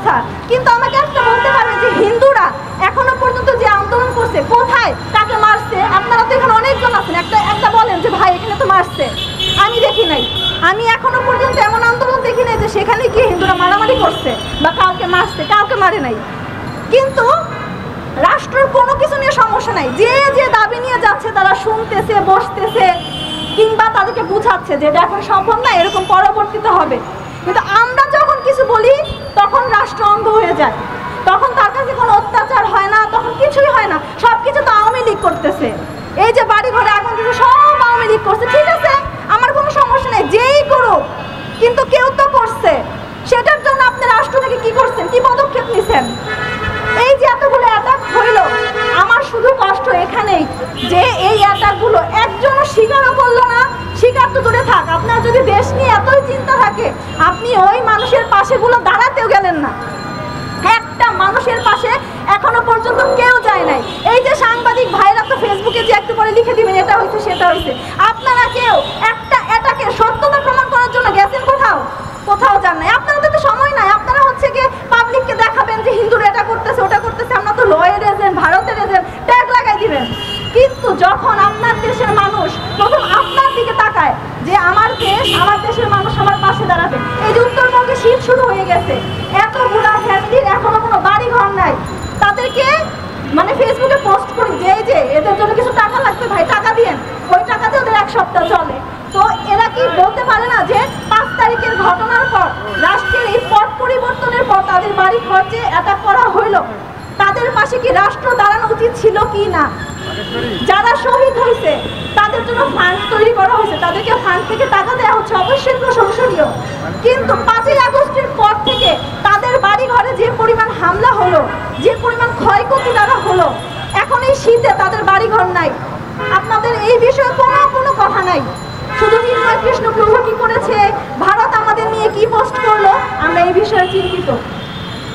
অবস্থা। কিন্তু আমাকে একটা বলতে পারবে যে হিন্দুরা এখনো পর্যন্ত যে আন্দোলন করছে কোথায়, কাকে মারছে? আপনারা তো এখানে অনেকজন আছেন, একটা বলেন যে ভাই এখানে তো মারছে। আমি দেখি নাই, আমি এখনো পর্যন্ত এমন আন্দোলন দেখি নাই যে সেখানে গিয়ে হিন্দুরা মারামারি করছে বা কাউকে মারছে, কাউকে মারে নাই। কিন্তু রাষ্ট্রের কোনো কিছু নিয়ে সমস্যা নাই, যে যে দাবি নিয়ে যাচ্ছে তারা শুনতেছে, বসতেছে, কিংবা তাদেরকে বুঝাচ্ছে যে এটা এখন সম্ভব না, এরকম পরবর্তীতে হবে। কিন্তু আমরা যখন কিছু বলি তখন রাষ্ট্র অন্ধ হয়ে যায়, তখন তার কাছে কোনো অত্যাচার হয় না, তখন কিছুই হয় না। সব কিছু তো আওয়ামী লীগ করতেছে, এই যে বাড়ি ঘরে আগুন দিচ্ছে সব আওয়ামী লীগ করছে, ঠিক আছে আমার কোনো সমস্যা নেই, যেই করুক, কিন্তু কেউ তো করছে। সেটার জন্য আপনি রাষ্ট্র থেকে কি করছেন, কি পদক্ষেপ নিছেন? এই যে এতগুলো অ্যাটাক হইল, আমার শুধু কষ্ট এখানেই যে এই অ্যাটাকগুলো একজনও স্বীকারও করলো না। স্বীকার তো দূরে থাক, আপনার যদি দেশ নিয়ে এতই চিন্তা থাকে আপনি ওই মানুষের পাশেগুলো দাঁড়াতেও গেলেন না। একটা মানুষের পাশে এখনো পর্যন্ত কেউ যায় নাই। এই যে সাংবাদিক ভাইরা তো ফেসবুকে যে একটু পরে লিখে দিবেন এটা হয়েছে সেটা হয়েছে, আপনারা কেউ একটা অ্যাটাকের সত্যতা প্রমাণ করার জন্য গেছেন কোথাও? কোথাও যান নাই। আপনারা তো সময় নাই, আপনারা হচ্ছে গিয়ে পাবলিককে দেখাবেন যে হিন্দুরা এটা করতেছে ওটা করতেছে, আমরা তো লয়ের এজেন্ট, ভারতের এজেন্ট, ট্যাগ লাগাই দিবেন। কিন্তু যখন আপনার দেশের মানুষ প্রথম আপনার দিকে তাকায় যে আমার দেশ, আমার দেশের মানুষ আমার পাশে দাঁড়াবে। এই যে উত্তরবঙ্গে শীত শুরু হয়ে গেছে, এতগুলো ফ্যামিলির এখনো কোনো বাড়ি ঘর নাই, তাদেরকে মানে ফেসবুকে পোস্ট করি যে এই যে এদের জন্য কিছু টাকা লাগবে ভাই, টাকা দিয়েন, ওই টাকাতে ওদের এক সপ্তাহ চলে। তো এরা কি বলতে পারে না যে 5 তারিখের ঘটনার পর, রাষ্ট্রের এই পট পরিবর্তনের পর তাদের বাড়ি ঘর যে অ্যাটাক করা হইল, তাদের পাশে কি রাষ্ট্র দাঁড়ানো উচিত ছিল কি না? যারা শহীদ হয়েছে তাদের জন্য ফান্ড তৈরি করা হয়েছে, তাদেরকে ফান্ড থেকে টাকা দেওয়া হচ্ছে, অবশ্যই প্রশংসনীয়। কিন্তু 5ই আগস্টের পর থেকে তাদের বাড়ি ঘরে যে পরিমাণ হামলা হলো, যে পরিমাণ ক্ষয়ক্ষতি তারা হলো, এখন এই শীতে তাদের বাড়ি ঘর নাই। আপনাদের এই বিষয়ে কোনো কথা নাই। শুধু চিন্ময় কৃষ্ণ প্রভু কি করেছে, ভারত আমাদের নিয়ে কি পোস্ট করলো, আমরা এই বিষয়ে চিন্তিত।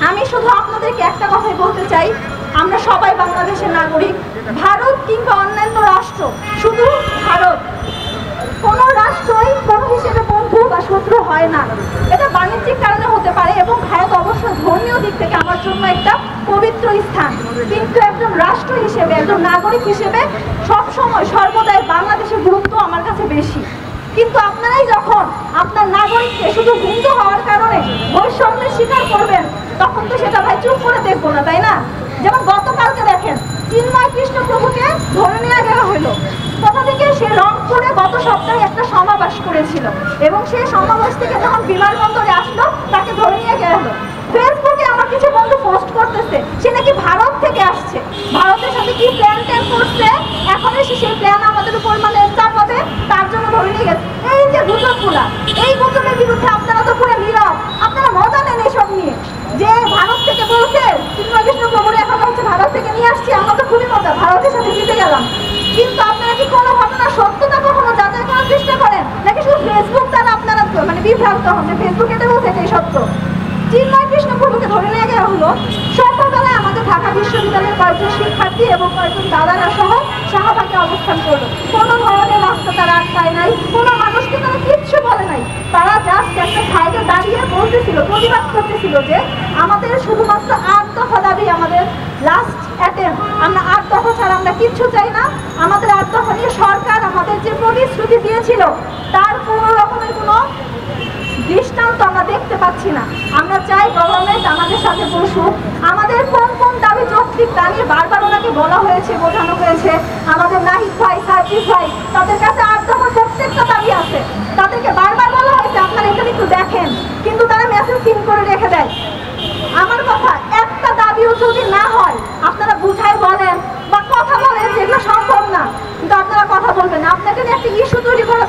আমি শুধু আপনাদেরকে একটা কথাই বলতে চাই, আমরা সবাই বাংলাদেশের নাগরিক। ভারত কিংবা অন্যান্য রাষ্ট্র, শুধু ভারত, কোনো রাষ্ট্রই কোনো হিসেবে বন্ধু বা শত্রু হয় না। এটা বাণিজ্যিক কারণে হতে পারে এবং ভারত অবশ্য ধর্মীয় দিক থেকে আমার জন্য একটা পবিত্র স্থান, কিন্তু একজন রাষ্ট্র হিসেবে, একজন নাগরিক হিসেবে সবসময় সর্বদাই বাংলাদেশের গুরুত্ব আমার কাছে বেশি। কিন্তু আপনারাই যখন আপনার নাগরিককে শুধু হিন্দু হওয়ার কারণে বৈষম্যের শিকার করবেন, তখন তো সেটা ভাই চুপ করে দেখবো না, তাই না? যেমন গতকালকে দেখেন চিন্ময় কৃষ্ণ প্রভুকে ধরে নিয়ে গেল হলো কোথা থেকে, সে রংপুরে গত সপ্তাহে একটা সমাবেশ করেছিল এবং সেই সমাবেশ থেকে যখন বিমানবন্দরে আসলো তাকে ধরে নিয়ে গেল। ফেসবুকে আমার কিছু বন্ধু পোস্ট করতেছে সে নাকি ভারত থেকে আসছে, ভারতের সাথে কি প্ল্যান করছে, এখন এসে সেই প্ল্যান আমাদের উপর মানে চাপাবে, তার জন্য ধরে নিয়ে গেছে। এই যে গুজবগুলা, এই গুজবের বিরুদ্ধে আপনারা তো পুরো নীরব, আপনারা মজা নেন এসব নিয়ে। যে ভারত থেকে বলছে চিন্ময় কৃষ্ণ প্রভুর এখন হচ্ছে ভারত থেকে নিয়ে আসছি, আমরা তো খুবই মজা, ভারতের সাথে জিতে গেলাম। কিন্তু আপনারা কি কোনো ঘটনার সত্যতা কখনো যাচাই করার চেষ্টা করেন, নাকি শুধু ফেসবুক দ্বারা আপনারা মানে বিভ্রান্ত হন যে ফেসবুক এটা বলছে এটাই সত্য? চিন্ময় কৃষ্ণ প্রভুকে ধরে নিয়ে গেলা হলো সকালবেলায় আমাদের ঢাকা বিশ্ববিদ্যালয়ের কয়েকজন শিক্ষার্থী এবং কয়েকজন দাদারা সহ শাহবাগে অবস্থান করলো। কোনো ধরনের রাস্তা তারা আটকায় নাই, কোনো মানুষকে তারা কিচ্ছু বলে নাই, তারা জাস্ট একটা সাইডে দাঁড়িয়ে বলতেছিল, প্রতিবাদ করতেছিল যে আমাদের শুধুমাত্র 8 দফা দাবি, আমাদের লাস্ট অ্যাটেম্প, আমরা 8 দফা ছাড়া আমরা কিচ্ছু চাই না। আমাদের 8 দফা নিয়ে সরকার আমাদের যে প্রতিশ্রুতি দিয়েছিল তার কোনো রকমের কোনো দৃষ্টান্ত আমরা দেখতে পাচ্ছি না। আমরা চাই গভর্নমেন্ট আমাদের সাথে বসুক, আমাদের কোন কোন দাবি যৌক্তিক তা নিয়ে বারবার ওনাকে বলা হয়েছে, বোঝানো হয়েছে। আমাদের নাহিদ ভাই, সার্জিস ভাই, তাদের কাছে 8 দফা প্রত্যেকটা দাবি আছে, তাদেরকে বারবার বলা হয়েছে আপনারা এখানে একটু দেখেন, কিন্তু তারা মেসেজ সিন করে রেখে দেয়। আমার কথা, একটা দাবিও যদি না হয় আপনারা বুঝাই বলেন বা কথা বলেন যেগুলো সম্ভব না, কিন্তু আপনারা কথা বলবেন না। আপনাকে একটা ইস্যু তৈরি করার